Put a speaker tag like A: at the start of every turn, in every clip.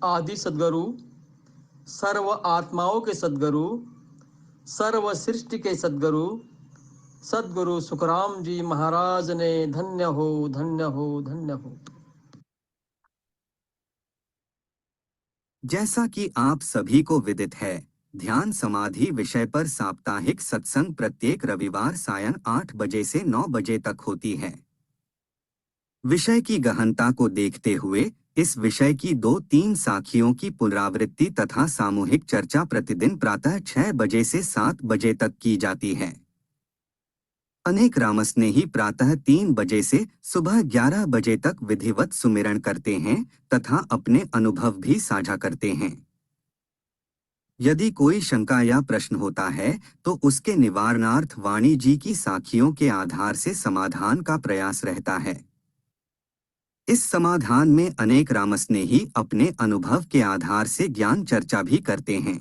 A: आदि सद्गुरु, सर्व आत्माओं के सद्गुरु, सर्व सृष्टि के सद्गुरु, सद्गुरु सुखराम जी महाराज ने धन्य हो, धन्य हो, धन्य हो।
B: जैसा कि आप सभी को विदित है, ध्यान समाधि विषय पर साप्ताहिक सत्संग प्रत्येक रविवार सायं 8 बजे से 9 बजे तक होती है। विषय की गहनता को देखते हुए इस विषय की 2-3 साखियों की पुनरावृत्ति तथा सामूहिक चर्चा प्रतिदिन प्रातः 6 बजे से 7 बजे तक की जाती है। अनेक रामस्नेही प्रातः 3 बजे से सुबह 11 बजे तक विधिवत सुमिरन करते हैं तथा अपने अनुभव भी साझा करते हैं। यदि कोई शंका या प्रश्न होता है तो उसके निवारणार्थ वाणी जी की साखियों के आधार से समाधान का प्रयास रहता है। इस समाधान में अनेक रामस्नेही अपने अनुभव के आधार से ज्ञान चर्चा भी करते हैं।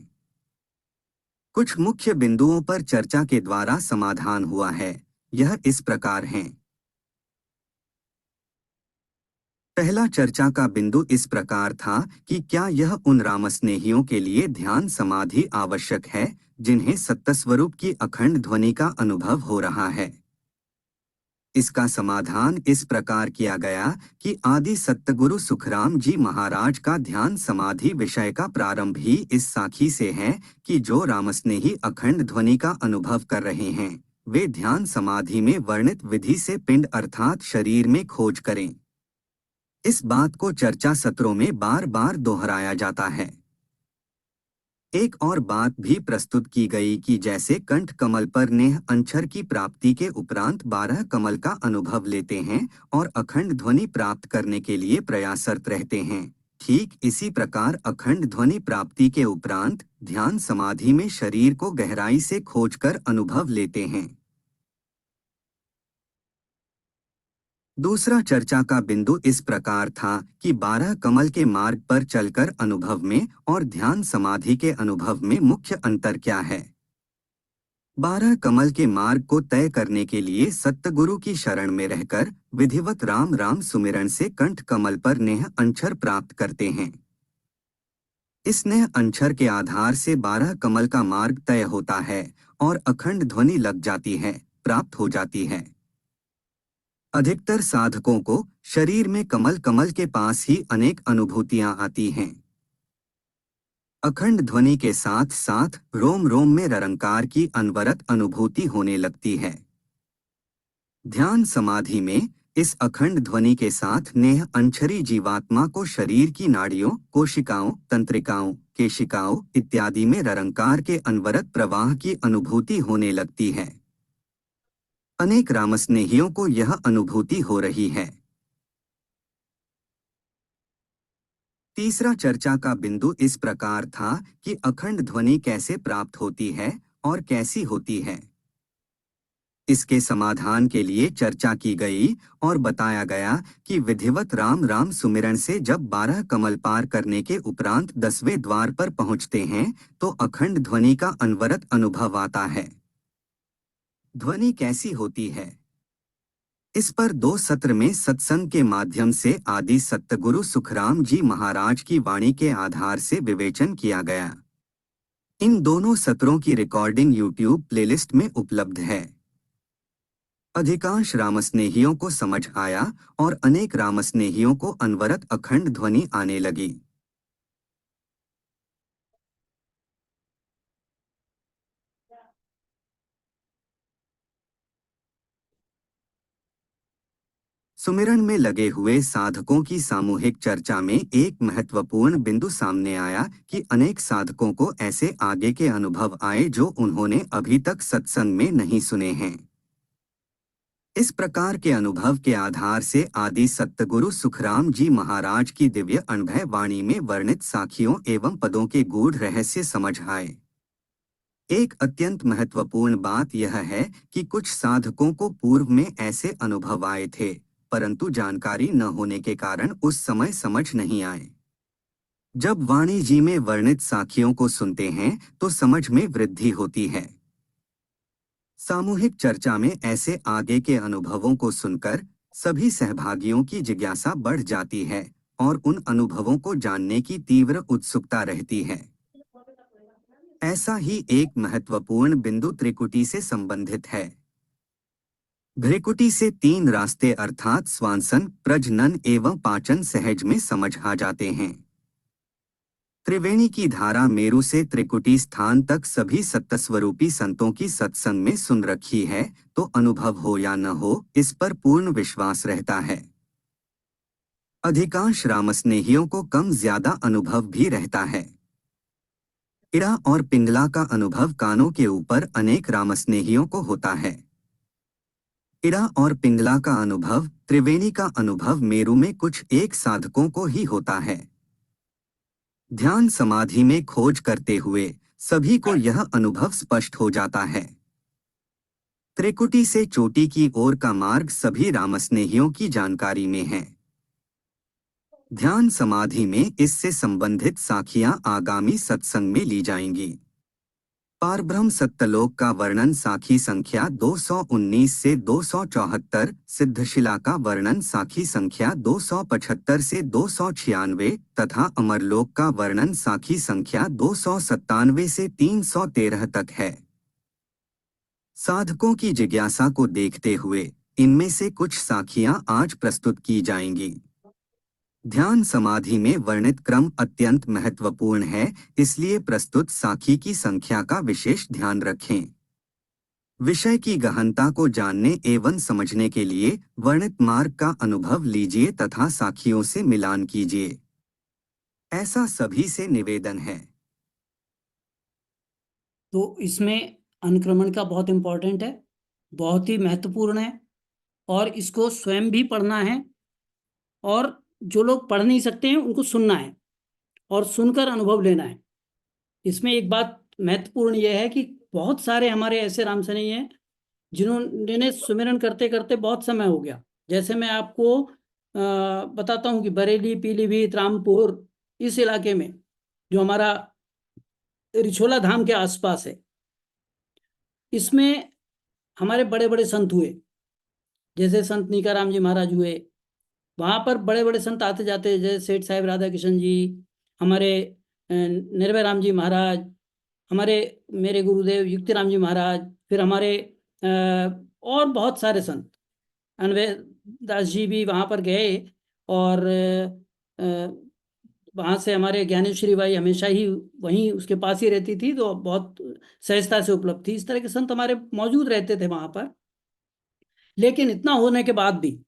B: कुछ मुख्य बिंदुओं पर चर्चा के द्वारा समाधान हुआ है। यह इस प्रकार हैं। पहला चर्चा का बिंदु इस प्रकार था कि क्या यह उन रामस्नेहियों के लिए ध्यान समाधि आवश्यक है जिन्हें सत्स्वरूप की अखंड ध्वनि का अनुभव हो रहा है। इसका समाधान इस प्रकार किया गया कि आदि सतगुरु सुखराम जी महाराज का ध्यान समाधि विषय का प्रारंभ ही इस साखी से है कि जो रामस्नेही अखंड ध्वनि का अनुभव कर रहे हैं वे ध्यान समाधि में वर्णित विधि से पिंड अर्थात शरीर में खोज करें। इस बात को चर्चा सत्रों में बार बार दोहराया जाता है। एक और बात भी प्रस्तुत की गई कि जैसे कंठ कमल पर नेह अंचर की प्राप्ति के उपरांत 12 कमल का अनुभव लेते हैं और अखंड ध्वनि प्राप्त करने के लिए प्रयासरत रहते हैं, ठीक इसी प्रकार अखंड ध्वनि प्राप्ति के उपरांत ध्यान समाधि में शरीर को गहराई से खोजकर अनुभव लेते हैं। दूसरा चर्चा का बिंदु इस प्रकार था कि 12 कमल के मार्ग पर चलकर अनुभव में और ध्यान समाधि के अनुभव में मुख्य अंतर क्या है। 12 कमल के मार्ग को तय करने के लिए सतगुरु की शरण में रहकर विधिवत राम राम सुमिरन से कंठ कमल पर नेह अंचर प्राप्त करते हैं। इस नेह अंचर के आधार से 12 कमल का मार्ग तय होता है और अखंड ध्वनि लग जाती है, प्राप्त हो जाती है। अधिकतर साधकों को शरीर में कमल कमल के पास ही अनेक अनुभूतियां आती हैं। अखंड ध्वनि के साथ साथ रोम रोम में ररंकार की अनवरत अनुभूति होने लगती है। ध्यान समाधि में इस अखंड ध्वनि के साथ नेह अंचरी जीवात्मा को शरीर की नाड़ियों, कोशिकाओं, तंत्रिकाओं, केशिकाओं इत्यादि में ररंकार के अनवरत प्रवाह की अनुभूति होने लगती है। अनेक रामस्नेहियों को यह अनुभूति हो रही है। तीसरा चर्चा का बिंदु इस प्रकार था कि अखंड ध्वनि कैसे प्राप्त होती है और कैसी होती है। इसके समाधान के लिए चर्चा की गई और बताया गया कि विधिवत राम राम सुमिरन से जब 12 कमल पार करने के उपरांत 10वें द्वार पर पहुंचते हैं तो अखंड ध्वनि का अनवरत अनुभव आता है। ध्वनि कैसी होती है, इस पर 2 सत्र में सत्संग के माध्यम से आदि सतगुरु सुखराम जी महाराज की वाणी के आधार से विवेचन किया गया। इन दोनों सत्रों की रिकॉर्डिंग YouTube प्लेलिस्ट में उपलब्ध है। अधिकांश रामस्नेहियों को समझ आया और अनेक रामस्नेहियों को अनवरत अखंड ध्वनि आने लगी। सुमिरन में लगे हुए साधकों की सामूहिक चर्चा में एक महत्वपूर्ण बिंदु सामने आया कि अनेक साधकों को ऐसे आगे के अनुभव आए जो उन्होंने अभी तक सत्संग में नहीं सुने हैं। इस प्रकार के अनुभव के आधार से आदि सतगुरु सुखराम जी महाराज की दिव्य अनुभव वाणी में वर्णित साखियों एवं पदों के गूढ़ रहस्य समझ आए। एक अत्यंत महत्वपूर्ण बात यह है कि कुछ साधकों को पूर्व में ऐसे अनुभव आए थे परंतु जानकारी न होने के कारण उस समय समझ नहीं आए। जब वाणी जी में वर्णित साखियों को सुनते हैं तो समझ में वृद्धि होती है। सामूहिक चर्चा में ऐसे आगे के अनुभवों को सुनकर सभी सहभागियों की जिज्ञासा बढ़ जाती है और उन अनुभवों को जानने की तीव्र उत्सुकता रहती है। ऐसा ही एक महत्वपूर्ण बिंदु त्रिकुटी से संबंधित है। भ्रिकुटी से 3 रास्ते अर्थात स्वांसन, प्रजनन एवं पाचन सहज में समझ आ जाते हैं। त्रिवेणी की धारा मेरु से त्रिकुटी स्थान तक सभी सत्तस्वरूपी संतों की सत्संग में सुन रखी है, तो अनुभव हो या न हो, इस पर पूर्ण विश्वास रहता है। अधिकांश रामस्नेहियों को कम ज्यादा अनुभव भी रहता है। इड़ा और पिंगला का अनुभव कानों के ऊपर अनेक रामस्नेहियों को होता है। इड़ा और पिंगला का अनुभव, त्रिवेणी का अनुभव मेरु में कुछ एक साधकों को ही होता है। ध्यान समाधि में खोज करते हुए सभी को यह अनुभव स्पष्ट हो जाता है। त्रिकुटी से चोटी की ओर का मार्ग सभी रामस्नेहियों की जानकारी में है। ध्यान समाधि में इससे संबंधित साखियां आगामी सत्संग में ली जाएंगी। पारब्रह्म सत्यलोक का वर्णन साखी संख्या 219 से 274, सिद्धशिला का वर्णन साखी संख्या 275 से 296 तथा अमरलोक का वर्णन साखी संख्या 297 से 313 तक है। साधकों की जिज्ञासा को देखते हुए इनमें से कुछ साखियां आज प्रस्तुत की जाएंगी। ध्यान समाधि में वर्णित क्रम अत्यंत महत्वपूर्ण है, इसलिए प्रस्तुत साखी की संख्या का विशेष ध्यान रखें। विषय की गहनता को जानने एवं समझने के लिए वर्णित मार्ग का अनुभव लीजिए तथा साखियों से मिलान कीजिए, ऐसा सभी से निवेदन है।
C: तो इसमें अनुक्रमण का बहुत इम्पोर्टेंट है, बहुत ही महत्वपूर्ण है, और इसको स्वयं भी पढ़ना है, और जो लोग पढ़ नहीं सकते हैं उनको सुनना है और सुनकर अनुभव लेना है। इसमें एक बात महत्वपूर्ण यह है कि बहुत सारे हमारे ऐसे रामसनेही हैं जिन्होंने सुमिरन करते करते बहुत समय हो गया। जैसे मैं आपको बताता हूँ कि बरेली, पीलीभीत, रामपुर, इस इलाके में जो हमारा रिछोला धाम के आसपास है, इसमें हमारे बड़े बड़े संत हुए, जैसे संत नीकाराम जी महाराज हुए। वहाँ पर बड़े बड़े संत आते जाते, जैसे सेठ साहिब राधा किशन जी, हमारे निर्भय राम जी महाराज, हमारे मेरे गुरुदेव युक्तिराम जी महाराज, फिर हमारे और बहुत सारे संत, अनवय दास जी भी वहाँ पर गए, और वहाँ से हमारे ज्ञानेश्वरी बाई हमेशा ही वहीं उसके पास ही रहती थी, तो बहुत सहजता से उपलब्ध थी। इस तरह के संत हमारे मौजूद रहते थे वहाँ पर। लेकिन इतना होने के बाद भी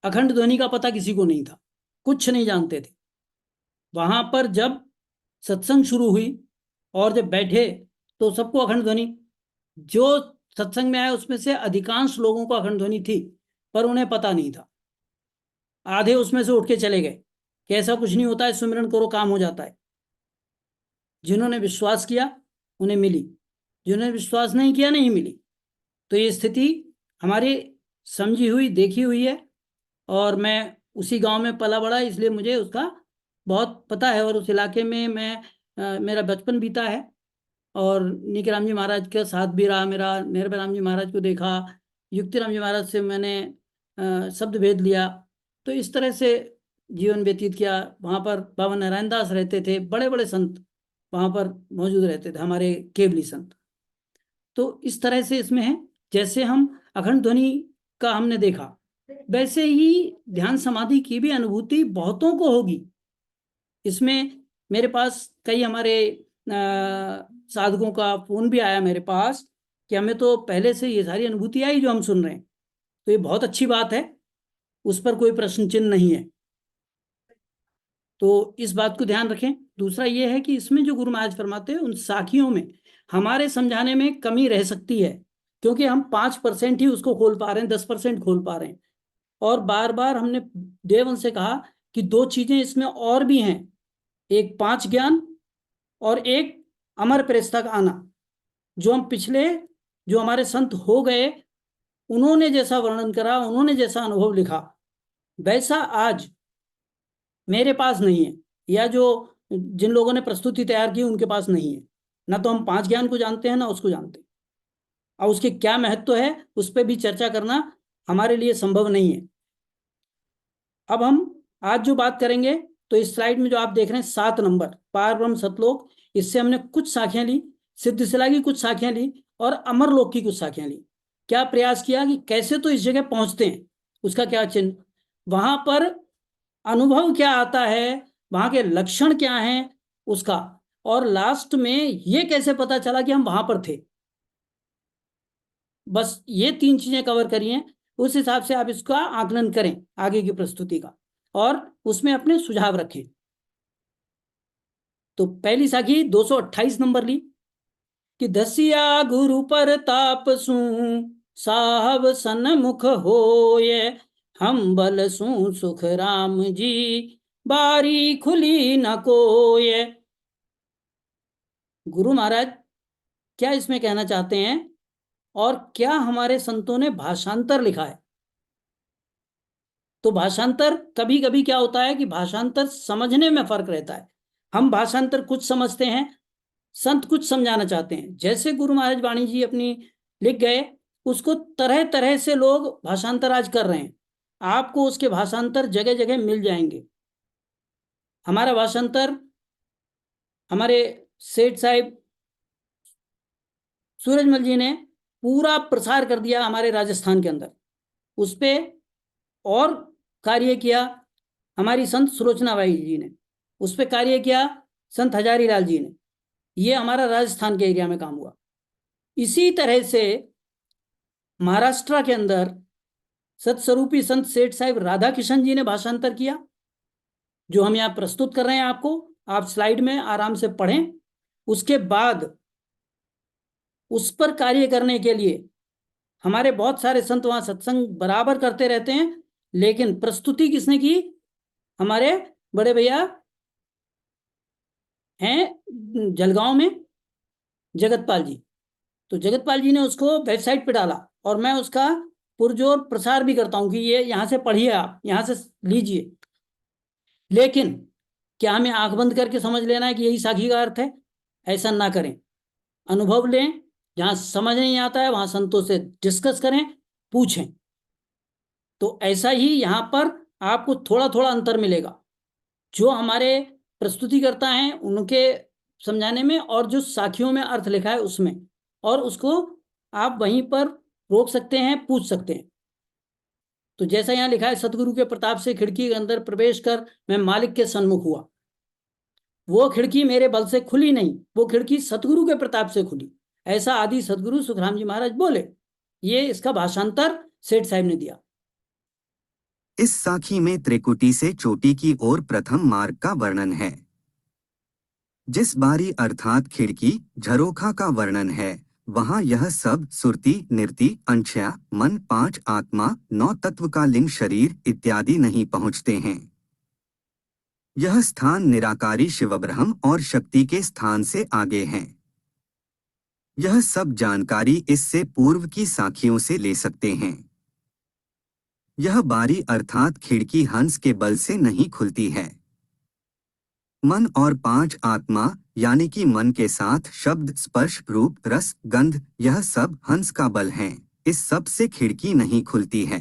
C: अखंड ध्वनि का पता किसी को नहीं था, कुछ नहीं जानते थे। वहां पर जब सत्संग शुरू हुई और जब बैठे तो सबको अखंड ध्वनि, जो सत्संग में आए उसमें से अधिकांश लोगों को अखंड ध्वनि थी, पर उन्हें पता नहीं था। आधे उसमें से उठ के चले गए कि ऐसा कुछ नहीं होता है, सुमिरन करो काम हो जाता है। जिन्होंने विश्वास किया उन्हें मिली, जिन्होंने विश्वास नहीं किया नहीं मिली। तो ये स्थिति हमारी समझी हुई, देखी हुई है, और मैं उसी गांव में पला बड़ा, इसलिए मुझे उसका बहुत पता है। और उस इलाके में मेरा बचपन बीता है, और नीकराम जी महाराज के साथ भी रहा मेरा। निर्भय राम जी महाराज को देखा, युक्तिराम जी महाराज से मैंने शब्द भेद लिया। तो इस तरह से जीवन व्यतीत किया। वहाँ पर बाबा नारायण दास रहते थे, बड़े बड़े संत वहाँ पर मौजूद रहते थे, हमारे केवली संत। तो इस तरह से इसमें है, जैसे हम अखंड ध्वनि का हमने देखा, वैसे ही ध्यान समाधि की भी अनुभूति बहुतों को होगी। इसमें मेरे पास कई हमारे साधकों का फोन भी आया मेरे पास कि हमें तो पहले से ये सारी अनुभूति आई जो हम सुन रहे हैं। तो ये बहुत अच्छी बात है, उस पर कोई प्रश्न चिन्ह नहीं है। तो इस बात को ध्यान रखें। दूसरा ये है कि इसमें जो गुरु महाराज फरमाते हैं, उन साखियों में हमारे समझाने में कमी रह सकती है, क्योंकि हम 5% ही उसको खोल पा रहे हैं, 10% खोल पा रहे हैं। और बार बार हमने देवन से कहा कि 2 चीजें इसमें और भी हैं, एक 5 ज्ञान और एक अमर प्रेस तक आना। जो हम पिछले, जो हमारे संत हो गए, उन्होंने जैसा वर्णन करा, उन्होंने जैसा अनुभव लिखा, वैसा आज मेरे पास नहीं है, या जो जिन लोगों ने प्रस्तुति तैयार की उनके पास नहीं है। ना तो हम 5 ज्ञान को जानते हैं, ना उसको जानते हैं, और उसके क्या महत्व है उस पर भी चर्चा करना हमारे लिए संभव नहीं है। अब हम आज जो बात करेंगे तो इस स्लाइड में जो आप देख रहे हैं 7 नंबर पार ब्रह्म सतलोक, इससे हमने कुछ साखियां ली, सिद्धशिला की कुछ साखियां ली और अमरलोक की कुछ साखियां ली। क्या प्रयास किया कि कैसे तो इस जगह पहुंचते हैं, उसका क्या चिन्ह, वहां पर अनुभव क्या आता है, वहां के लक्षण क्या हैं उसका, और लास्ट में ये कैसे पता चला कि हम वहां पर थे। बस ये 3 चीजें कवर करी हैं। उस हिसाब से आप इसका आकलन करें आगे की प्रस्तुति का और उसमें अपने सुझाव रखें। तो पहली साखी 228 नंबर ली कि दसिया गुरु प्रताप सु साहब सन्मुख होय, हम बल सु सुख राम जी बारी खुली न कोय। गुरु महाराज क्या इसमें कहना चाहते हैं और क्या हमारे संतों ने भाषांतर लिखा है। तो भाषांतर कभी कभी क्या होता है कि भाषांतर समझने में फर्क रहता है। हम भाषांतर कुछ समझते हैं, संत कुछ समझाना चाहते हैं। जैसे गुरु महाराज वाणी जी अपनी लिख गए, उसको तरह तरह से लोग भाषांतर आज कर रहे हैं। आपको उसके भाषांतर जगह जगह मिल जाएंगे। हमारा भाषांतर हमारे सेठ साहिब सूरजमल जी ने पूरा प्रसार कर दिया हमारे राजस्थान के अंदर। उस पर और कार्य किया हमारी संत सुलोचना बाई जी ने, उस पर कार्य किया संत हजारी लाल जी ने। ये हमारा राजस्थान के एरिया में काम हुआ। इसी तरह से महाराष्ट्र के अंदर सतस्वरूपी संत सेठ साहिब राधा किशन जी ने भाषांतर किया, जो हम यहाँ प्रस्तुत कर रहे हैं आपको। आप स्लाइड में आराम से पढ़ें। उसके बाद उस पर कार्य करने के लिए हमारे बहुत सारे संत वहां सत्संग बराबर करते रहते हैं, लेकिन प्रस्तुति किसने की, हमारे बड़े भैया हैं जलगांव में जगतपाल जी। तो जगतपाल जी ने उसको वेबसाइट पे डाला और मैं उसका पुरजोर प्रसार भी करता हूं कि ये यहाँ से पढ़िए, आप यहाँ से लीजिए। लेकिन क्या हमें आंख बंद करके समझ लेना है कि यही साखी का अर्थ है? ऐसा ना करें। अनुभव लें, जहां समझ नहीं आता है वहां संतों से डिस्कस करें, पूछें। तो ऐसा ही यहां पर आपको थोड़ा थोड़ा अंतर मिलेगा, जो हमारे प्रस्तुतिकर्ता हैं उनके समझाने में और जो साखियों में अर्थ लिखा है उसमें, और उसको आप वहीं पर रोक सकते हैं, पूछ सकते हैं। तो जैसा यहाँ लिखा है, सतगुरु के प्रताप से खिड़की के अंदर प्रवेश कर मैं मालिक के सन्मुख हुआ। वो खिड़की मेरे बल से खुली नहीं, वो खिड़की सतगुरु के प्रताप से खुली, ऐसा आदि सतगुरु सुखराम जी महाराज बोले। ये इसका भाषांतर सेठ साहब ने दिया।
B: इस साखी में त्रिकुटी से चोटी की ओर प्रथम मार्ग का वर्णन है। जिस बारी अर्थात खिड़की झरोखा का वर्णन है, वहां यह सब सुरति, निर्ति, अंशया, मन, 5 आत्मा, 9 तत्व का लिंग, शरीर इत्यादि नहीं पहुंचते हैं। यह स्थान निराकारी शिवब्रह्म और शक्ति के स्थान से आगे है। यह सब जानकारी इससे पूर्व की साखियों से ले सकते हैं। यह बारी अर्थात खिड़की हंस के बल से नहीं खुलती है। मन और 5 आत्मा यानी कि मन के साथ शब्द, स्पर्श, रूप, रस, गंध, यह सब हंस का बल हैं। इस सब से खिड़की नहीं खुलती है।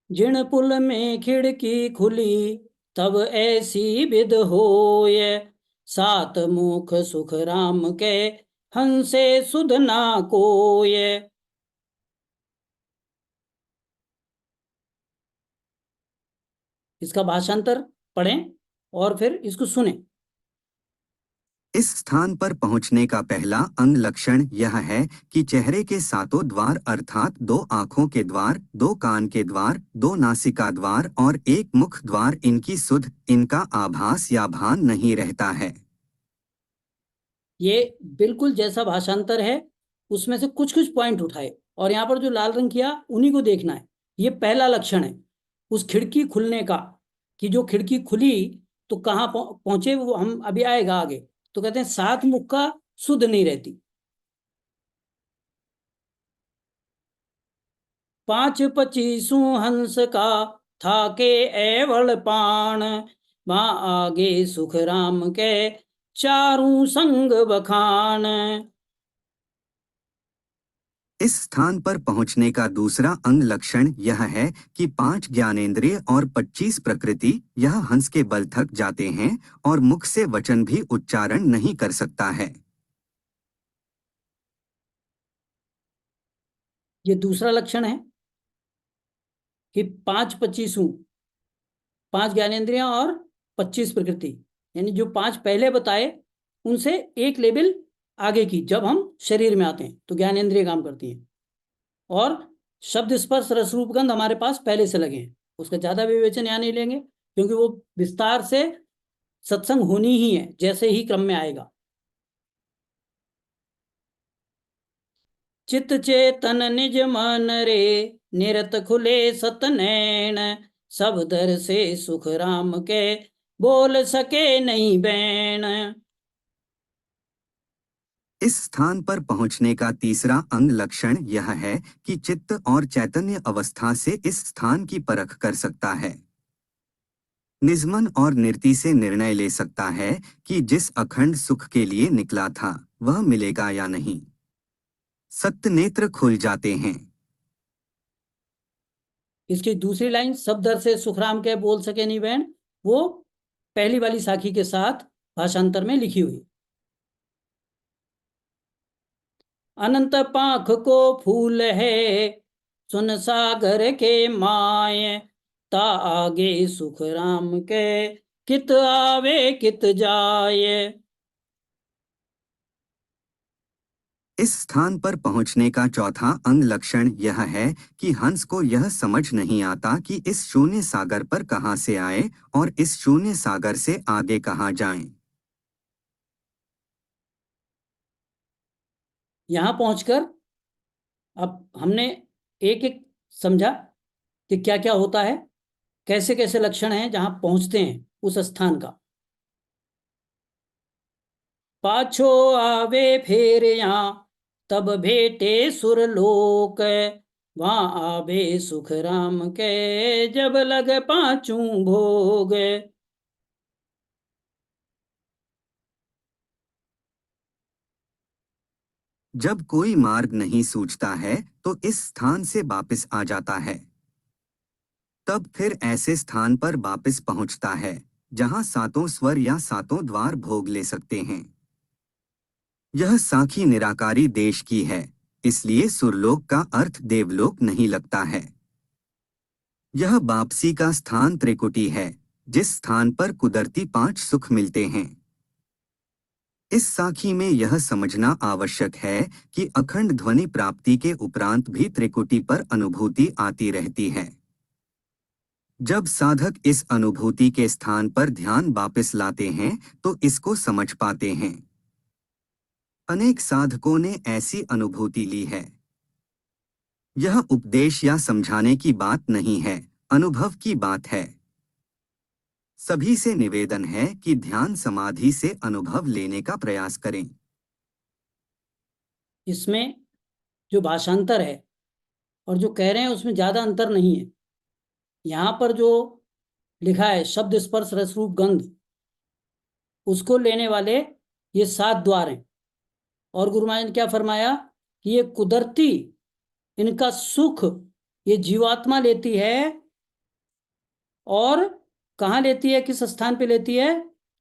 C: जिन पुल में खिड़की खुली तब ऐसी विध होय, 7 मुख सुख राम के हंसे सुध ना कोय। इसका भाषांतर पढ़ें और फिर इसको सुने।
B: इस स्थान पर पहुंचने का पहला अंग लक्षण यह है कि चेहरे के 7 द्वार अर्थात 2 आंखों के द्वार, 2 कान के द्वार, 2 नासिका द्वार और 1 मुख द्वार, इनकी सुध, इनका आभास या भान नहीं रहता है।
C: ये बिल्कुल जैसा भाषांतर है उसमें से कुछ कुछ पॉइंट उठाए और यहाँ पर जो लाल रंग किया उन्हीं को देखना है। ये पहला लक्षण है उस खिड़की खुलने का, कि जो खिड़की खुली तो कहाँ पहुंचे, वो हम अभी आएगा आगे। तो कहते हैं 7 मुख का सुध नहीं रहती, 5 25 हंस का था के एवल पाण, वहां आगे सुख राम के चारों संग बखान।
B: इस स्थान पर पहुंचने का दूसरा अंग लक्षण यह है कि 5 ज्ञानेंद्रिय और 25 प्रकृति यह हंस के बल थक जाते हैं और मुख से वचन भी उच्चारण नहीं कर सकता है।
C: ये दूसरा लक्षण है कि 5 ज्ञानेंद्रियां और 25 प्रकृति, यानी जो 5 पहले बताए उनसे एक लेवल आगे की जब हम शरीर में आते हैं तो ज्ञानेंद्रिय काम करती हैं, और शब्द स्पर्श रस रूप गंध हमारे पास पहले से लगे हैं। उसका ज्यादा विवेचन यहाँ नहीं लेंगे क्योंकि वो विस्तार से सत्संग होनी ही है जैसे ही क्रम में आएगा। चित चेतन निज मन रे निरत खुले सत नैन, सब दर से सुख राम के बोल सके नहीं बैन।
B: इस स्थान पर पहुंचने का तीसरा अंग लक्षण यह है कि चित्त और चैतन्य अवस्था से इस स्थान की परख कर सकता है। निजमन और निर्ति से निर्णय ले सकता है कि जिस अखंड सुख के लिए निकला था वह मिलेगा या नहीं। सत्य नेत्र खुल जाते हैं।
C: इसकी दूसरी लाइन सब दर से सुखराम के बोल सके नहीं बैन, वो पहली वाली साखी के साथ भाषांतर में लिखी हुई। अनंत पाख को फूल है सुन सागर के माय, ता आगे सुख राम के कित आवे कित जाए।
B: इस स्थान पर पहुंचने का चौथा अंग लक्षण यह है कि हंस को यह समझ नहीं आता कि इस शून्य सागर पर कहां से आए और इस शून्य सागर से आगे कहां जाएं।
C: यहां पहुंचकर अब हमने एक एक समझा कि क्या क्या होता है, कैसे कैसे लक्षण हैं जहां पहुंचते हैं उस स्थान का। पाछो आवे फेर यहाँ तब भेटे सुरलोक, वहां आवे सुख राम के जब लग पांचों भोग।
B: जब कोई मार्ग नहीं सूझता है तो इस स्थान से वापस आ जाता है। तब फिर ऐसे स्थान पर वापस पहुंचता है जहां सातों स्वर या सातों द्वार भोग ले सकते हैं। यह साखी निराकारी देश की है, इसलिए सुरलोक का अर्थ देवलोक नहीं लगता है। यह वापसी का स्थान त्रिकुटी है, जिस स्थान पर कुदरती 5 सुख मिलते हैं। इस साखी में यह समझना आवश्यक है कि अखंड ध्वनि प्राप्ति के उपरांत भी त्रिकुटी पर अनुभूति आती रहती है। जब साधक इस अनुभूति के स्थान पर ध्यान वापस लाते हैं तो इसको समझ पाते हैं। अनेक साधकों ने ऐसी अनुभूति ली है। यह उपदेश या समझाने की बात नहीं है, अनुभव की बात है। सभी से निवेदन है कि ध्यान समाधि से अनुभव लेने का प्रयास करें।
C: इसमें जो भाषांतर है और जो कह रहे हैं उसमें ज्यादा अंतर नहीं है। यहाँ पर जो लिखा है शब्द स्पर्श रस रूप गंध, उसको लेने वाले ये 7 द्वार हैं। और गुरु महाराज ने क्या फरमाया कि ये कुदरती इनका सुख ये जीवात्मा लेती है। और कहाँ लेती है, किस स्थान पे लेती है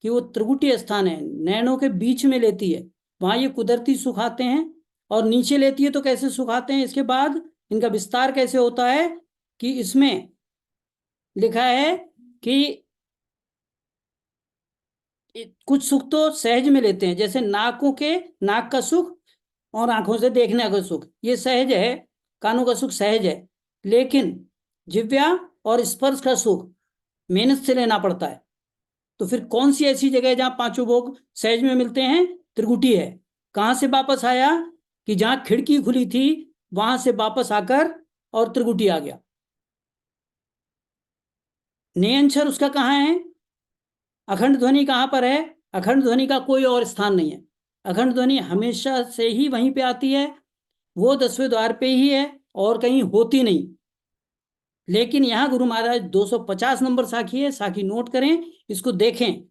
C: कि वो त्रिकुटी स्थान है, नैनों के बीच में लेती है। वहाँ ये कुदरती सुख आते हैं। और नीचे लेती है तो कैसे सुख आते हैं, इसके बाद इनका विस्तार कैसे होता है कि इसमें लिखा है कि कुछ सुख तो सहज में लेते हैं, जैसे नाक का सुख और आंखों से देखने का सुख ये सहज है, कानों का सुख सहज है। लेकिन जिव्या और स्पर्श का सुख मेहनत से लेना पड़ता है। तो फिर कौन सी ऐसी जगह जहां 5 भोग सहज में मिलते हैं, त्रिकुटी है। कहां से वापस आया कि जहां खिड़की खुली थी वहां से वापस आकर और त्रिकुटी आ गया। नियंचर उसका कहाँ है, अखंड ध्वनि कहाँ पर है, अखंड ध्वनि का कोई और स्थान नहीं है। अखंड ध्वनि हमेशा से ही वहीं पे आती है, वो 10वें द्वार पे ही है और कहीं होती नहीं। लेकिन यहाँ गुरु महाराज 250 नंबर साखी है, साखी नोट करें, इसको देखें।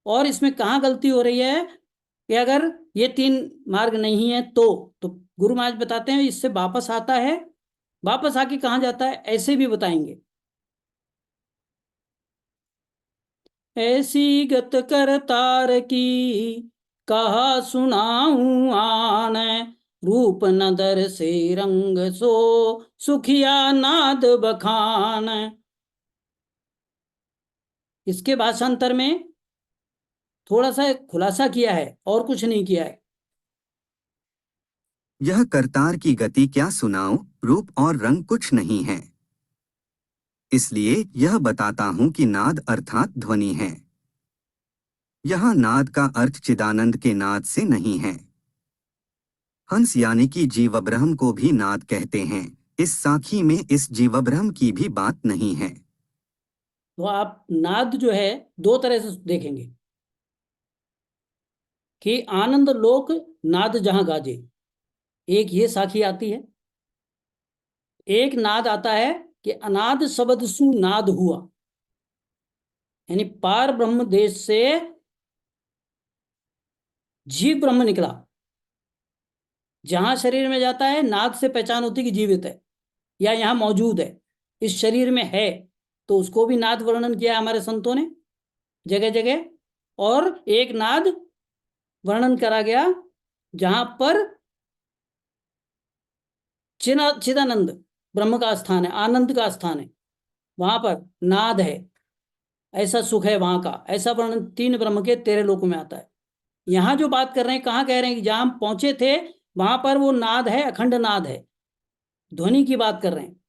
C: और इसमें कहाँ गलती हो रही है कि अगर ये 3 मार्ग नहीं है तो गुरु महाराज बताते हैं इससे वापस आता है, वापस आके कहाँ जाता है ऐसे भी बताएंगे। ऐसी गत कर तार की कहा सुनाऊं आन, रूप नदर से रंग सो सुखिया नाद बखान। इसके भाषांतर में थोड़ा सा खुलासा किया है और कुछ नहीं किया है।
B: यह करतार की गति क्या सुनाऊं, रूप और रंग कुछ नहीं है, इसलिए यह बताता हूं कि नाद अर्थात ध्वनि है। यहाँ नाद का अर्थ चिदानंद के नाद से नहीं है। हंस यानी कि जीवब्रह्म को भी नाद कहते हैं। इस साखी में इस जीवब्रह्म की भी बात नहीं है।
C: तो आप नाद जो है 2 तरह से देखेंगे कि आनंद लोक नाद जहां गाजे, एक ये साखी आती है। एक नाद आता है कि अनाद शब्द सु नाद हुआ, यानी पार ब्रह्म देश से जीव ब्रह्म निकला। जहां शरीर में जाता है नाद से पहचान होती कि जीवित है या यहाँ मौजूद है, इस शरीर में है, तो उसको भी नाद वर्णन किया हमारे संतों ने जगह जगह। और एक नाद वर्णन करा गया जहां पर चिदानंद ब्रह्म का स्थान है, आनंद का स्थान है, वहां पर नाद है, ऐसा सुख है वहां का। ऐसा वर्णन 3 ब्रह्म के 13 लोकों में आता है। यहां जो बात कर रहे हैं, कहाँ कह रहे हैं कि जहां हम पहुंचे थे वहां पर वो नाद है, अखंड नाद है, ध्वनि की बात कर रहे हैं।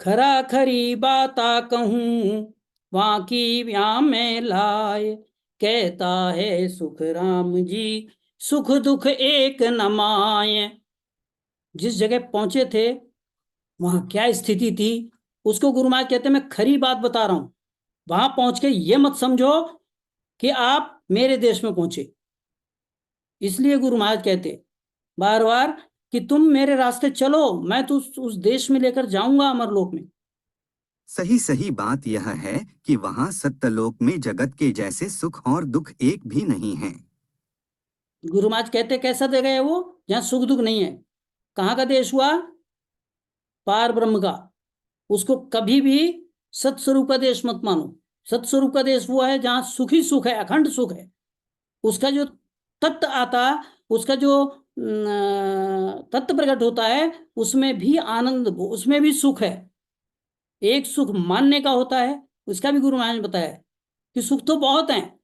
C: खरा खरी बाता कहूं वाकी व्याम में लाए, कहता है सुख राम जी सुख दुख एक न माए। जिस जगह पहुंचे थे वहां क्या स्थिति थी उसको गुरु महाराज कहते हैं मैं खरी बात बता रहा हूं। वहां पहुंच के ये मत समझो कि आप मेरे देश में पहुंचे। इसलिए गुरु महाराज कहते बार बार कि तुम मेरे रास्ते चलो, मैं तो उस देश में लेकर जाऊंगा अमरलोक में।
B: सही सही बात यह है कि वहाँ सत्यलोक में जगत के जैसे सुख और दुख एक भी नहीं है।
C: गुरु महाराज कहते कैसा जगह है वो जहाँ सुख दुख नहीं है। कहाँ का देश हुआ? पार ब्रह्म का। उसको कभी भी सत्स्वरूप का देश मत मानो। सत्स्वरूप का देश वो है जहाँ सुख ही सुख है, अखंड सुख है। उसका जो तत्व आता, उसका जो तत्व प्रकट होता है, उसमें भी आनंद, उसमें भी सुख है। एक सुख मानने का होता है, उसका भी गुरु महाराज ने बताया कि सुख तो बहुत हैं।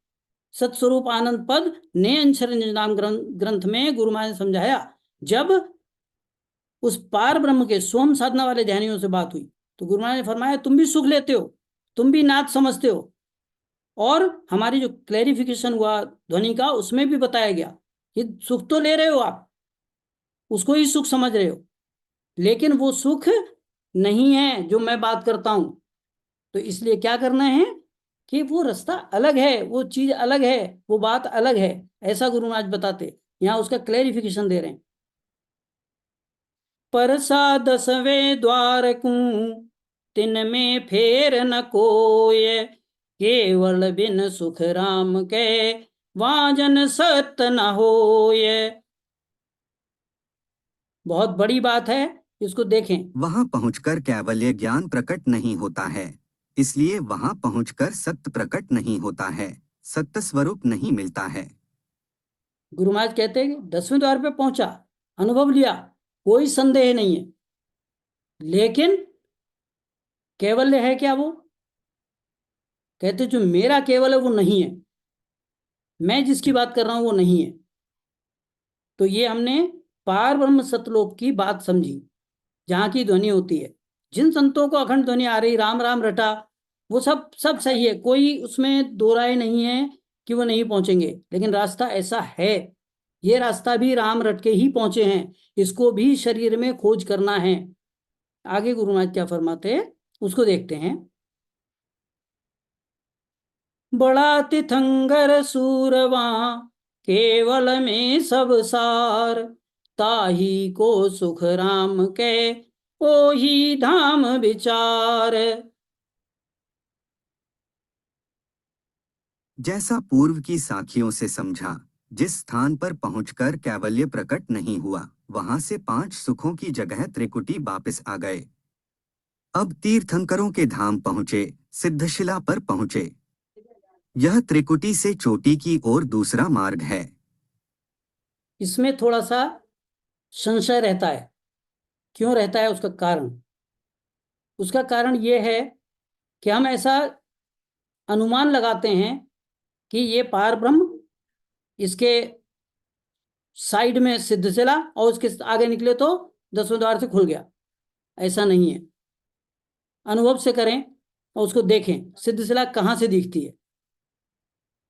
C: सत्स्वरूप आनंद पद ने अंशर नाम ग्रंथ में गुरु महाराज ने समझाया। जब उस पार ब्रह्म के सोम साधना वाले ध्यानियों से बात हुई तो गुरु महाराज ने फरमाया तुम भी सुख लेते हो, तुम भी नाद समझते हो। और हमारी जो क्लैरिफिकेशन हुआ ध्वनि का, उसमें भी बताया गया कि सुख तो ले रहे हो आप, उसको ही सुख समझ रहे हो, लेकिन वो सुख नहीं है जो मैं बात करता हूं। तो इसलिए क्या करना है कि वो रास्ता अलग है, वो चीज अलग है, वो बात अलग है। ऐसा गुरु महाराज बताते, यहाँ उसका क्लैरिफिकेशन दे रहे हैं। परसा 10वें द्वार को तिन में फेर न कोय, केवल बिन सुख राम के वाजन सत न होय। बहुत बड़ी बात है, इसको देखें।
B: वहाँ पहुंचकर कैवल्य ज्ञान प्रकट नहीं होता है, इसलिए वहाँ पहुंचकर सत्य प्रकट नहीं होता है, सत्य स्वरूप नहीं मिलता है।
C: गुरु महाराज कहते हैं 10वें द्वार पे पहुंचा, अनुभव लिया, कोई संदेह नहीं है, लेकिन केवल्य है क्या वो? कहते जो मेरा केवल है वो नहीं है, मैं जिसकी बात कर रहा हूं वो नहीं है। तो ये हमने पार ब्रह्म सतलोक की बात समझी, जहां की ध्वनि होती है। जिन संतों को अखंड ध्वनि आ रही, राम राम रटा, वो सब सब सही है, कोई उसमें दो राय नहीं है कि वो नहीं पहुंचेंगे। लेकिन रास्ता ऐसा है, ये रास्ता भी राम रट के ही पहुंचे हैं, इसको भी शरीर में खोज करना है। आगे गुरु महाराज क्या फरमाते हैं उसको देखते हैं। बड़ा तिथंगर सूरवा केवल में सब सार, ताही को सुख राम के ओ ही धाम विचार।
B: जैसा पूर्व की साखियों से समझा, जिस स्थान पर पहुंचकर कैवल्य प्रकट नहीं हुआ, वहां से 5 सुखों की जगह त्रिकुटी वापस आ गए। अब तीर्थंकरों के धाम पहुंचे, सिद्धशिला पर पहुंचे। यह त्रिकुटी से चोटी की ओर दूसरा मार्ग है।
C: इसमें थोड़ा सा संशय रहता है। क्यों रहता है? उसका कारण यह है कि हम ऐसा अनुमान लगाते हैं कि ये पार ब्रह्म, इसके साइड में सिद्धशिला और उसके आगे निकले तो 10वें द्वार से खुल गया। ऐसा नहीं है। अनुभव से करें और उसको देखें, सिद्धशिला कहाँ से दिखती है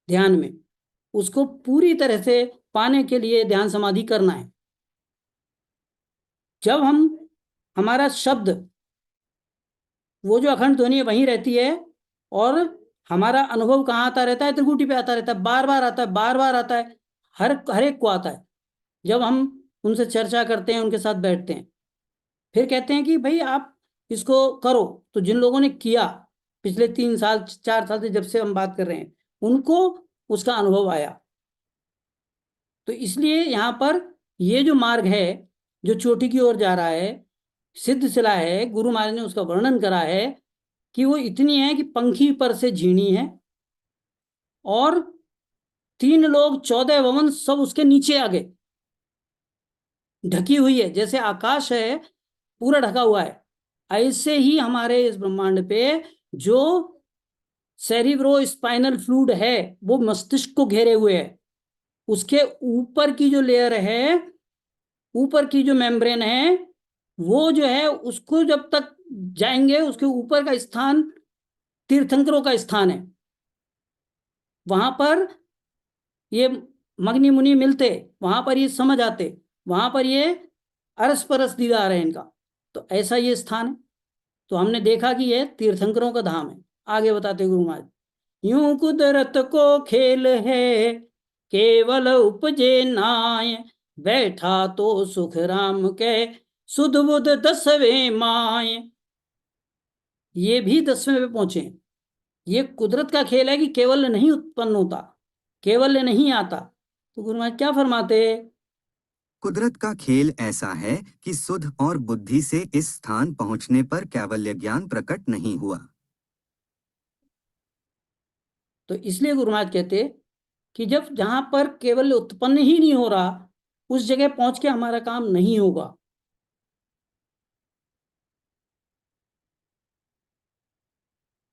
C: ध्यान में। उसको पूरी तरह से पाने के लिए ध्यान समाधि करना है। जब हमारा शब्द, वो जो अखंड ध्वनि है वहीं रहती है, और हमारा अनुभव कहाँ आता रहता है? त्रिकुटी पे आता रहता है, बार बार आता है, बार बार आता है, हर एक को आता है। जब हम उनसे चर्चा करते हैं, उनके साथ बैठते हैं, फिर कहते हैं कि भाई आप इसको करो, तो जिन लोगों ने किया पिछले 3 साल 4 साल से, जब से हम बात कर रहे हैं, उनको उसका अनुभव आया। तो इसलिए यहाँ पर ये जो मार्ग है जो चोटी की ओर जा रहा है, सिद्धशिला है, गुरु महाराज ने उसका वर्णन करा है कि वो इतनी है कि पंखी पर से झीणी है, और 3 लोग 14 भवन सब उसके नीचे आ गए, ढकी हुई है, जैसे आकाश है पूरा ढका हुआ है। ऐसे ही हमारे इस ब्रह्मांड पे जो सेरिब्रो स्पाइनल फ्लूइड है, वो मस्तिष्क को घेरे हुए है। उसके ऊपर की जो लेयर है, ऊपर की जो मेम्ब्रेन है, वो जो है उसको जब तक जाएंगे, उसके ऊपर का स्थान तीर्थंकरों का स्थान है। वहां पर ये मग्नि मुनि मिलते, वहां पर ये समझ आते, वहां पर ये अरस परस दीदार है इनका। तो ऐसा ये स्थान है। तो हमने देखा कि ये तीर्थंकरों का धाम है। आगे बताते गुरु महाराज, यूं कुदरत को खेल है, केवल उपजे नाय, बैठा तो सुख राम के, सुध बुध 10वें माय। ये भी 10वें पे पहुंचे। ये कुदरत का खेल है कि केवल नहीं उत्पन्न होता, केवल नहीं आता। तो गुरु महाराज क्या फरमाते?
B: कुदरत का खेल ऐसा है कि सुध और बुद्धि से इस स्थान पहुंचने पर कैवल्य ज्ञान प्रकट नहीं हुआ।
C: तो इसलिए गुरु महाराज कहते कि जब जहां पर केवल उत्पन्न ही नहीं हो रहा, उस जगह पहुंच के हमारा काम नहीं होगा।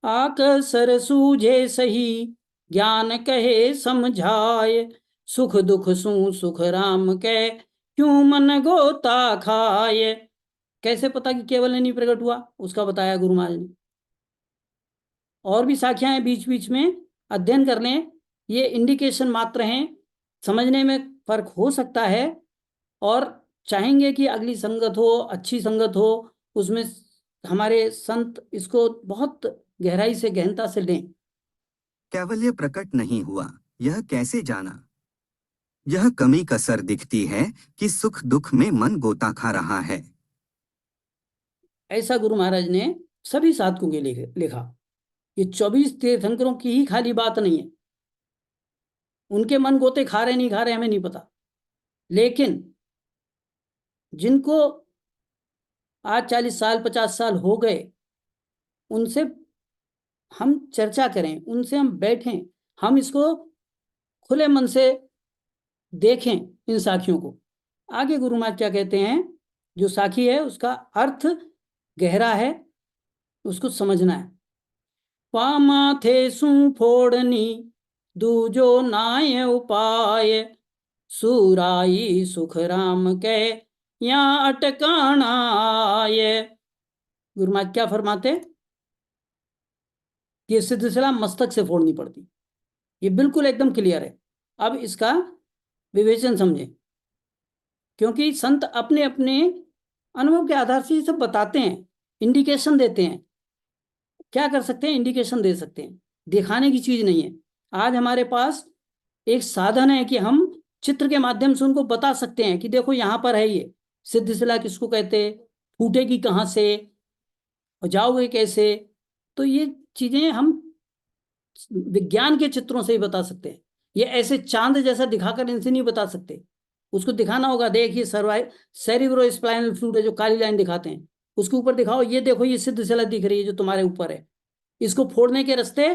C: आकसर सूझे सही, ज्ञान कहे समझाए, सुख दुख सु सुख राम के, क्यों मन गोता खाए। कैसे पता कि केवल नहीं प्रकट हुआ? उसका बताया गुरु महाराज ने। और भी साखियां हैं बीच बीच में, अध्ययन कर लें। ये इंडिकेशन मात्र हैं, समझने में फर्क हो सकता है। और चाहेंगे कि अगली संगत हो, अच्छी संगत हो, उसमें हमारे संत इसको बहुत गहराई से, गहनता से लें।
B: कैवल्य प्रकट नहीं हुआ, यह कैसे जाना? यह कमी कसर दिखती है कि सुख दुख में मन गोता खा रहा है।
C: ऐसा गुरु महाराज ने सभी साधकों के लिए लिखा। ये 24 तीर्थंकरों की ही खाली बात नहीं है। उनके मन गोते खा रहे नहीं खा रहे हमें नहीं पता, लेकिन जिनको आज 40 साल 50 साल हो गए, उनसे हम चर्चा करें, उनसे हम बैठें, हम इसको खुले मन से देखें इन साखियों को। आगे गुरु महाराज क्या कहते हैं? जो साखी है उसका अर्थ गहरा है, उसको समझना है। पामाथे सु फोड़नी, दूजो नाय उपाय, सुराई सुख राम के, या अटकाना आए। गुरु महाराज क्या फरमाते? ये सिद्धशिला मस्तक से फोड़नी पड़ती। ये बिल्कुल एकदम क्लियर है। अब इसका विवेचन समझें, क्योंकि संत अपने अपने अनुभव के आधार से ये सब बताते हैं, इंडिकेशन देते हैं। क्या कर सकते हैं? इंडिकेशन दे सकते हैं, दिखाने की चीज नहीं है। आज हमारे पास एक साधन है कि हम चित्र के माध्यम से उनको बता सकते हैं कि देखो यहाँ पर है ये सिद्धशिला, किसको कहते, फूटेगी कहाँ से और जाओगे कैसे। तो ये चीजें हम विज्ञान के चित्रों से ही बता सकते हैं। ये ऐसे चांद जैसा दिखाकर इनसे नहीं बता सकते। उसको दिखाना होगा, देखिए सेरिब्रो स्पाइनल फ्लूइड है जो काली लाइन दिखाते हैं, उसके ऊपर दिखाओ, ये देखो ये सिद्ध शिला दिख रही है जो तुम्हारे ऊपर है, इसको फोड़ने के रास्ते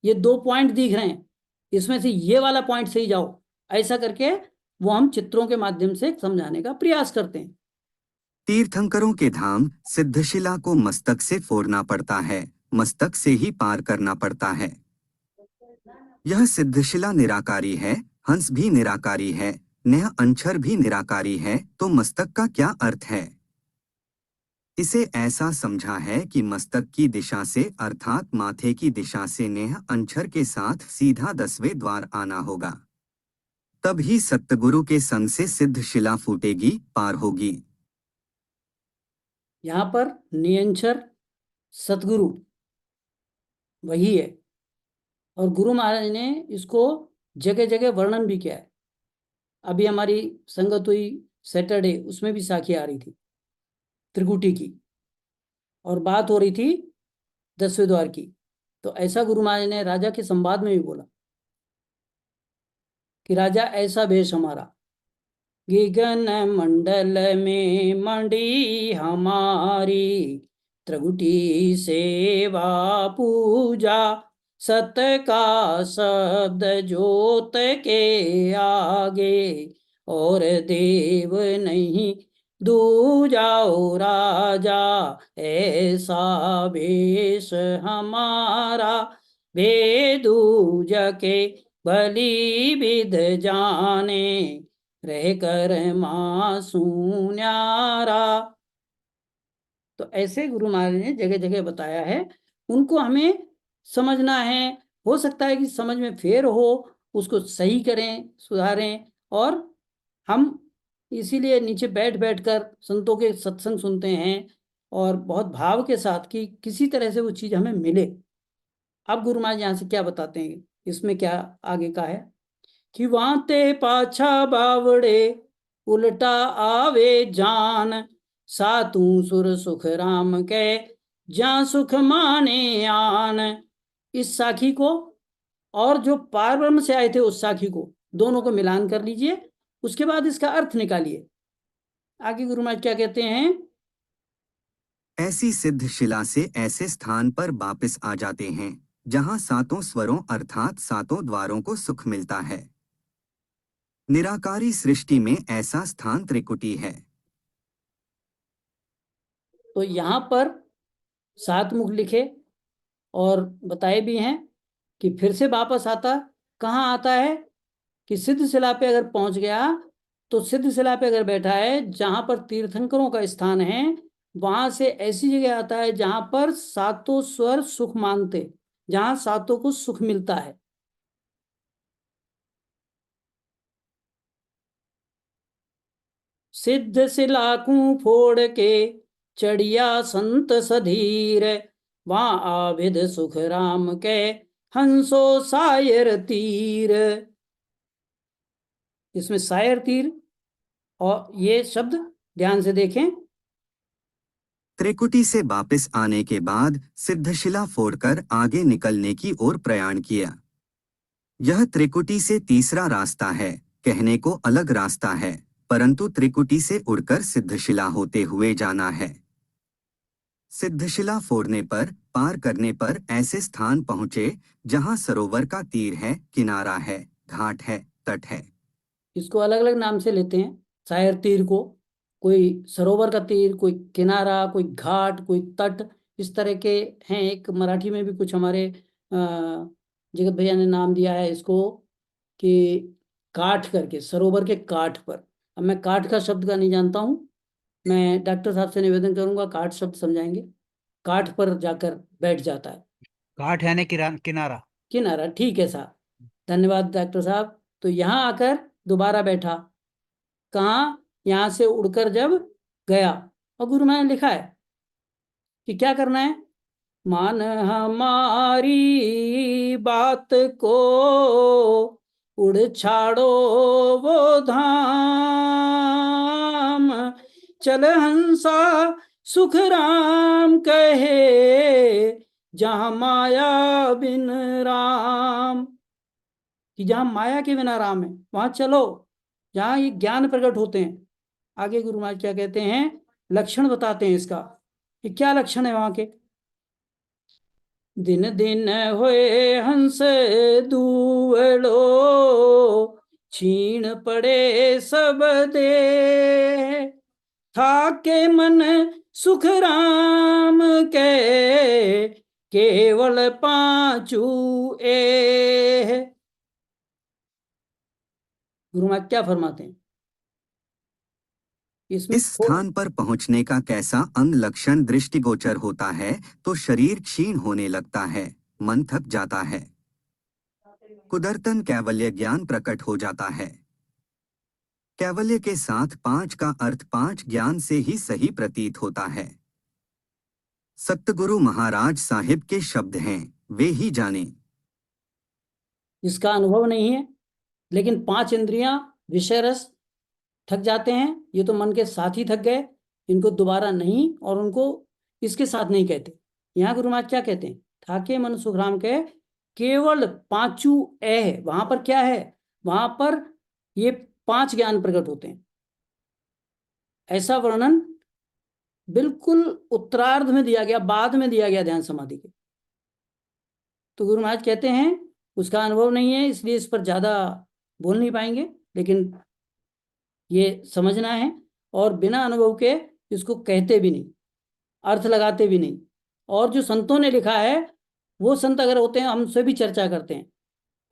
C: ये 2 पॉइंट दिख रहे हैं, इसमें से ये वाला पॉइंट से ही जाओ, ऐसा करके वो हम चित्रों के माध्यम से समझाने का प्रयास करते हैं।
B: तीर्थंकरों के धाम सिद्धशिला को मस्तक से फोड़ना पड़ता है, मस्तक से ही पार करना पड़ता है। यह सिद्धशिला निराकारी है, हंस भी निराकारी है, नेह अंछर भी निराकारी है, तो मस्तक का क्या अर्थ है? इसे ऐसा समझा है कि मस्तक की दिशा से अर्थात माथे की दिशा से नेह अंछर के साथ सीधा 10वें द्वार आना होगा, तब ही सतगुरु के संग से सिद्धशिला फूटेगी, पार होगी।
C: यहाँ पर नियंचर सतगुरु वही है, और गुरु महाराज ने इसको जगह जगह वर्णन भी किया है। अभी हमारी संगत हुई सैटरडे, उसमें भी साखी आ रही थी त्रिकुटी की, और बात हो रही थी 10वें द्वार की। तो ऐसा गुरु महाराज ने राजा के संवाद में भी बोला कि राजा ऐसा भेष हमारा, गगन मंडल में मंडी हमारी, त्रिकुटी सेवा पूजा, सत का शब्द जोत के आगे, और देव नहीं दूजाओ राजा, ऐसा भेष हमारा, भेदूज के बलि विध जाने, रह कर मासूम न्यारा। तो ऐसे गुरु महाराज ने जगह जगह बताया है, उनको हमें समझना है। हो सकता है कि समझ में फेर हो, उसको सही करें, सुधारें, और हम इसीलिए नीचे बैठ बैठ कर संतों के सत्संग सुनते हैं, और बहुत भाव के साथ कि किसी तरह से वो चीज़ हमें मिले। अब गुरु महाराज यहाँ से क्या बताते हैं, इसमें क्या आगे का है कि वाते पाछा बावड़े उल्टा आवे जान, सातू सुर सुख राम के जहाँ सुख माने आन। इस साखी को और जो पार ब्रह्म से आए थे उस साखी को, दोनों को मिलान कर लीजिए, उसके बाद इसका अर्थ निकालिए। आगे गुरु महाराज क्या कहते हैं,
B: ऐसी सिद्धशिला से ऐसे स्थान पर वापस आ जाते हैं जहां सातों स्वरों अर्थात सातों द्वारों को सुख मिलता है। निराकारी सृष्टि में ऐसा स्थान त्रिकुटी है।
C: तो यहाँ पर 7 मुख लिखे और बताए भी हैं कि फिर से वापस आता, कहाँ आता है कि सिद्ध शिला पे अगर पहुंच गया तो सिद्ध शिला पे अगर बैठा है जहां पर तीर्थंकरों का स्थान है, वहां से ऐसी जगह आता है जहां पर सातों स्वर सुख मानते, जहां सातों को सुख मिलता है। सिद्ध शिला को फोड़ के चढ़िया संत सधीर, वहां आविद सुख राम के हंसो सायर तीर। इसमें सायर तीर और ये शब्द ध्यान से देखें।
B: त्रिकुटी से वापस आने के बाद सिद्धशिला फोड़कर आगे निकलने की ओर प्रयाण किया। यह त्रिकुटी से तीसरा रास्ता है, कहने को अलग रास्ता है, परंतु त्रिकुटी से उड़कर सिद्धशिला होते हुए जाना है। सिद्धशिला फोड़ने पर, पार करने पर ऐसे स्थान पहुंचे जहां सरोवर का तीर है, किनारा है, घाट है, तट है।
C: इसको अलग अलग नाम से लेते हैं सायर तीर को, कोई सरोवर का तीर, कोई किनारा, कोई घाट, कोई तट, इस तरह के हैं। एक मराठी में भी कुछ हमारे जगत भैया ने नाम दिया है इसको कि काठ करके, सरोवर के काठ पर। अब मैं काठ का शब्द का नहीं जानता हूँ, मैं डॉक्टर साहब से निवेदन करूंगा, काठ शब्द समझाएंगे। काठ पर जाकर बैठ जाता है,
D: काठ यानी किनारा।
C: किनारा, ठीक है साहब, धन्यवाद डॉक्टर साहब। तो यहाँ आकर दोबारा बैठा, कहाँ, यहाँ से उड़कर जब गया, और गुरु महाराज ने लिखा है कि क्या करना है, मान हमारी बात को उड़ छाड़ो वो धाम, चल हंसा सुख राम कहे जहां माया बिन राम, कि जहां माया के बिना राम है वहां चलो, जहां ये ज्ञान प्रकट होते हैं। आगे गुरु महाराज क्या कहते हैं, लक्षण बताते हैं इसका कि क्या लक्षण है वहां के। दिन दिन होए हंस दुवड़ो, छीण पड़े सब दे, थाके मन सुख राम के, केवल पांचू ए। गुरु महाराज क्या फरमाते हैं इसमें?
B: इस स्थान पर पहुंचने का कैसा अंग लक्षण दृष्टिगोचर होता है तो शरीर क्षीण होने लगता है, मन थक जाता है, कुदरतन कैवल्य ज्ञान प्रकट हो जाता है। कैवल्य के साथ पांच का अर्थ पांच ज्ञान से ही सही प्रतीत होता है। सतगुरु महाराज साहिब के शब्द हैं, वे ही जाने।
C: इसका अनुभव नहीं है, लेकिन पांच इंद्रियां विषय रस थक जाते हैं, ये तो मन के साथ ही थक गए, इनको दोबारा नहीं, और उनको इसके साथ नहीं कहते। यहाँ गुरु महाराज क्या कहते हैं, थाके मन सुखराम के, केवल पांचू ए है। वहां पर क्या है, वहां पर ये पांच ज्ञान प्रकट होते हैं। ऐसा वर्णन बिल्कुल उत्तरार्ध में दिया गया, बाद में दिया गया ध्यान समाधि के। तो गुरु महाराज कहते हैं उसका अनुभव नहीं है, इसलिए इस पर ज्यादा बोल नहीं पाएंगे, लेकिन ये समझना है। और बिना अनुभव के इसको कहते भी नहीं, अर्थ लगाते भी नहीं। और जो संतों ने लिखा है, वो संत अगर होते हैं हमसे भी चर्चा करते हैं,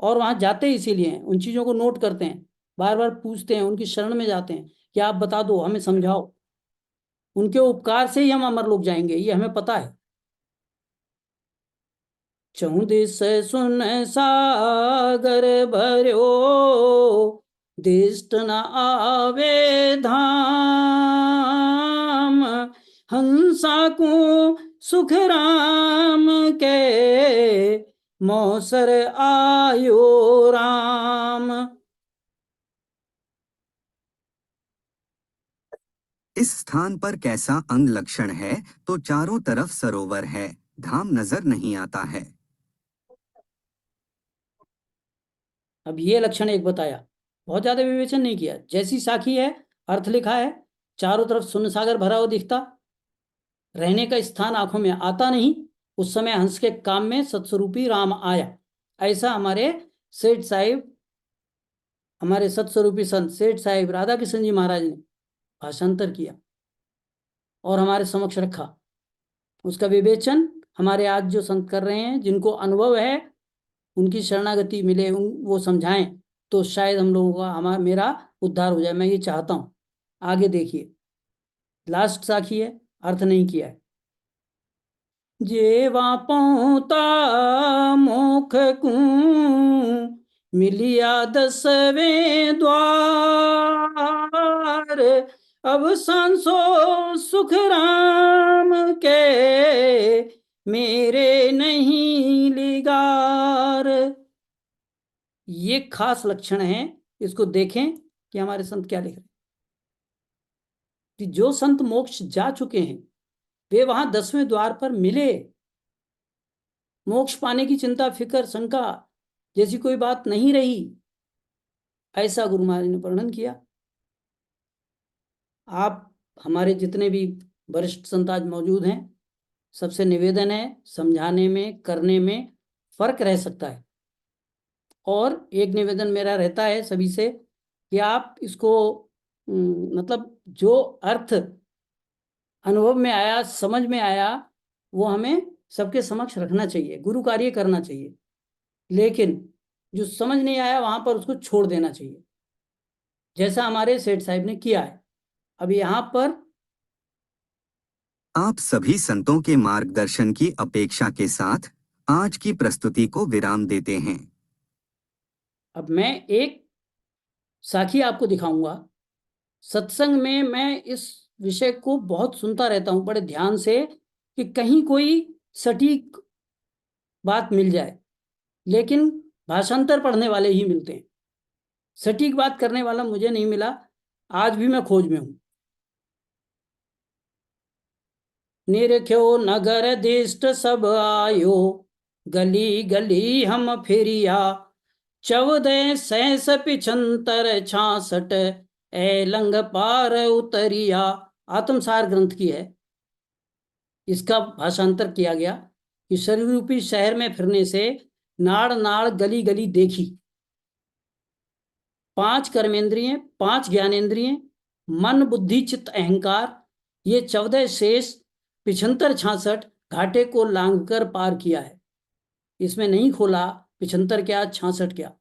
C: और वहां जाते इसीलिए हैं, उन चीजों को नोट करते हैं, बार बार पूछते हैं, उनकी शरण में जाते हैं कि आप बता दो, हमें समझाओ। उनके उपकार से ही हम अमर लोग जाएंगे, ये हमें पता है। चहुँ दिस सुन सागर भर्यो, दिष्ट न आवे धाम, हंसा को सुख राम के, मौसर आयो राम।
B: इस स्थान पर कैसा अंग लक्षण है तो चारों तरफ सरोवर है, धाम नजर नहीं आता है।
C: अब ये लक्षण एक बताया, बहुत ज्यादा विवेचन नहीं किया। जैसी साखी है, अर्थ लिखा है, चारों तरफ शून्य सागर भरा हुआ दिखता, रहने का स्थान आंखों में आता नहीं। उस समय हंस के काम में सत्स्वरूपी राम आया। ऐसा हमारे सेठ साहिब, हमारे सत्स्वरूपी संत सेठ साहिब राधा कृष्ण जी महाराज ने भाषांतर किया और हमारे समक्ष रखा। उसका विवेचन हमारे आज जो संत कर रहे हैं, जिनको अनुभव है, उनकी शरणागति मिले, वो समझाएं, तो शायद हम लोगों का, हमारा, मेरा उद्धार हो जाए। मैं ये चाहता हूं। आगे देखिए, लास्ट साखी है, अर्थ नहीं किया है। जेवा पहुँता मोख को, मिलिया दसवें द्वार, अब सांसो सुख राम के, मेरे नहीं लिगार। ये खास लक्षण है, इसको देखें कि हमारे संत क्या लिख रहे हैं। कि जो संत मोक्ष जा चुके हैं, वे वहां 10वें द्वार पर मिले। मोक्ष पाने की चिंता, फिक्र, शंका जैसी कोई बात नहीं रही। ऐसा गुरु महाराज ने वर्णन किया। आप हमारे जितने भी वरिष्ठ संत आज मौजूद हैं, सबसे निवेदन है, समझाने में, करने में फर्क रह सकता है। और एक निवेदन मेरा रहता है सभी से कि आप इसको मतलब जो अर्थ अनुभव में आया, समझ में आया, वो हमें सबके समक्ष रखना चाहिए, गुरु कार्य करना चाहिए। लेकिन जो समझ नहीं आया वहां पर उसको छोड़ देना चाहिए, जैसा हमारे सेठ साहिब ने किया है। अब यहाँ पर
B: आप सभी संतों के मार्गदर्शन की अपेक्षा के साथ आज की प्रस्तुति को विराम देते हैं।
C: अब मैं एक साखी आपको दिखाऊंगा। सत्संग में मैं इस विषय को बहुत सुनता रहता हूं बड़े ध्यान से, कि कहीं कोई सटीक बात मिल जाए, लेकिन भाषांतर पढ़ने वाले ही मिलते हैं। सटीक बात करने वाला मुझे नहीं मिला, आज भी मैं खोज में हूं। निरख्यो नगर दिष्ट सब आयो, गली गली हम फिरिया, 14 सहस 75 66 लंग पार उतरिया। आत्मसार ग्रंथ की है। इसका भाषांतर किया गया कि शरीर रूपी शहर में फिरने से नाड़ नाड़ गली गली देखी। 5 कर्मेंद्रिय, 5 ज्ञानेंद्रिय, मन बुद्धि चित्त अहंकार, ये 14 शेष 75 66 घाटे को लांघकर पार किया है। इसमें नहीं खोला 75 क्या 66 क्या।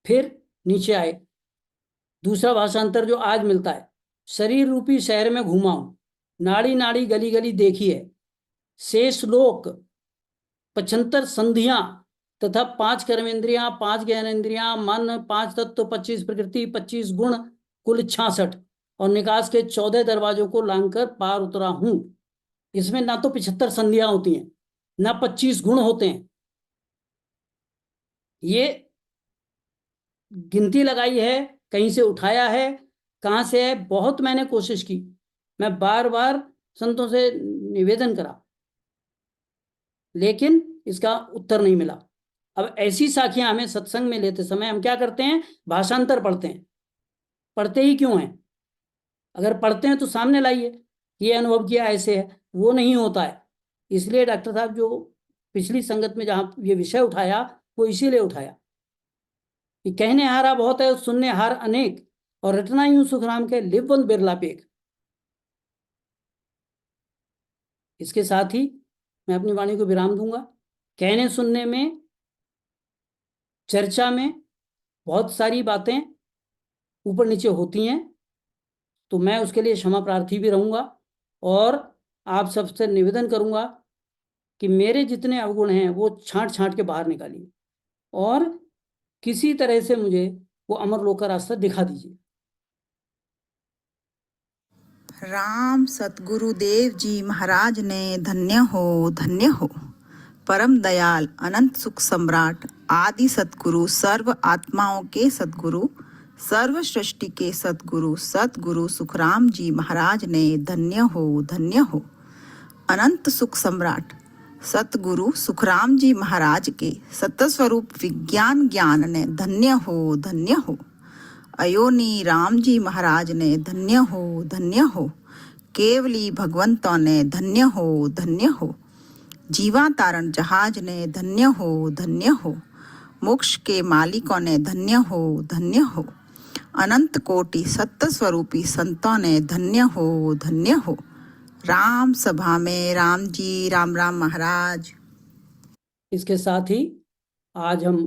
C: फिर नीचे आए, दूसरा भाषांतर जो आज मिलता है, शरीर रूपी शहर में घूमा हूं, नाड़ी नाड़ी गली गली देखी है, शेष लोक 75 संधियां तथा 5 कर्मेंद्रियां, 5 ज्ञानेंद्रियां, मन, 5 तत्व, 25 प्रकृति, 25 गुण, कुल 66 और निकास के 14 दरवाजों को लांघकर पार उतरा हूं। इसमें ना तो 75 संधियां होती हैं, ना 25 गुण होते हैं। ये गिनती लगाई है, कहीं से उठाया है, कहां से है, बहुत मैंने कोशिश की। मैं बार बार संतों से निवेदन करा, लेकिन इसका उत्तर नहीं मिला। अब ऐसी साखियां हमें सत्संग में लेते समय हम क्या करते हैं, भाषांतर पढ़ते हैं। पढ़ते ही क्यों हैं? अगर पढ़ते हैं तो सामने लाइए, ये अनुभव किया ऐसे है, वो नहीं होता है। इसलिए डॉक्टर साहब जो पिछली संगत में जहां ये विषय उठाया, वो इसीलिए उठाया कि कहने हारा बहुत है, सुनने हार अनेक, और रटना यूं सुखराम के लिव वन बिरला पेक। इसके साथ ही मैं अपनी वाणी को विराम दूंगा। कहने सुनने में, चर्चा में बहुत सारी बातें ऊपर नीचे होती हैं, तो मैं उसके लिए क्षमा प्रार्थी भी रहूंगा और आप सबसे निवेदन करूंगा कि मेरे जितने अवगुण हैं वो छांट छांट के बाहर निकालिए और किसी तरह से मुझे वो अमरलोक का रास्ता दिखा दीजिए।
E: राम सतगुरुदेव जी महाराज ने धन्य हो। परम दयाल अनंत सुख सम्राट आदि सतगुरु, सर्व आत्माओं के सतगुरु, सर्व सृष्टि के सतगुरु सतगुरु सुखराम जी महाराज ने धन्य हो। अनंत सुख सम्राट सतगुरु सुखराम जी महाराज के सतस्वरूप विज्ञान ज्ञान ने धन्य हो। अयोनी राम जी महाराज ने धन्य हो। केवली भगवंतों ने धन्य हो। जीवा तारण जहाज ने धन्य हो। मोक्ष के मालिकों ने धन्य हो। अनंत कोटि सत्य स्वरूपी संतों ने धन्य हो। राम सभा में राम जी, राम राम महाराज।
C: इसके साथ ही आज हम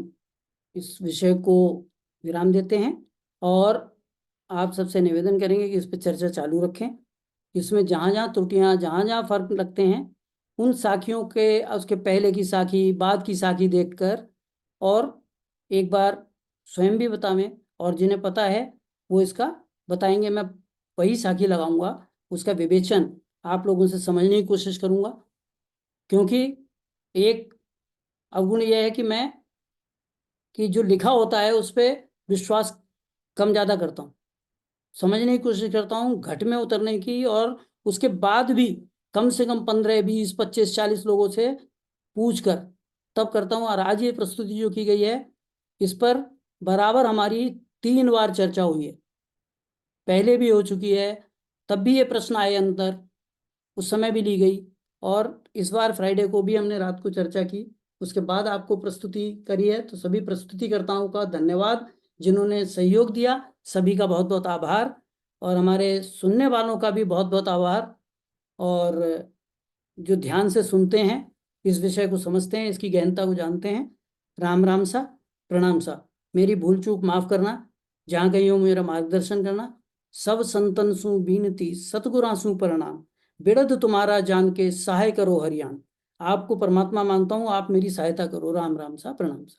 C: इस विषय को विराम देते हैं और आप सबसे निवेदन करेंगे कि इस पर चर्चा चालू रखें। इसमें जहाँ जहाँ त्रुटियाँ, जहाँ जहाँ फर्क लगते हैं, उन साखियों के, उसके पहले की साखी, बाद की साखी देखकर और एक बार स्वयं भी बतावें, और जिन्हें पता है वो इसका बताएंगे। मैं वही साखी लगाऊंगा, उसका विवेचन आप लोगों से समझने की कोशिश करूंगा, क्योंकि एक अवगुण यह है कि जो लिखा होता है उस पर विश्वास कम ज़्यादा करता हूँ, समझने की कोशिश करता हूँ, घट में उतरने की, और उसके बाद भी कम से कम 15, 20, 25, 40 लोगों से पूछ कर तब करता हूँ। और आज ये प्रस्तुति जो की गई है, इस पर बराबर हमारी 3 बार चर्चा हुई है, पहले भी हो चुकी है, तब भी ये प्रश्न आए अंतर, उस समय भी ली गई, और इस बार फ्राइडे को भी हमने रात को चर्चा की, उसके बाद आपको प्रस्तुति करी है। तो सभी प्रस्तुतिकर्ताओं का धन्यवाद, जिन्होंने सहयोग दिया, सभी का बहुत बहुत आभार, और हमारे सुनने वालों का भी बहुत बहुत आभार, और जो ध्यान से सुनते हैं, इस विषय को समझते हैं, इसकी गहनता को जानते हैं। राम राम सा, प्रणाम सा। मेरी भूल चूक माफ करना, जहाँ कहीं हो मेरा मार्गदर्शन करना। सब संतन सु बीनती सतगुरां सु प्रणाम, बिरध तुम्हारा जान के सहाय करो हरियाण। आपको परमात्मा मानता हूँ, आप मेरी सहायता करो। राम राम सा, प्रणाम सा।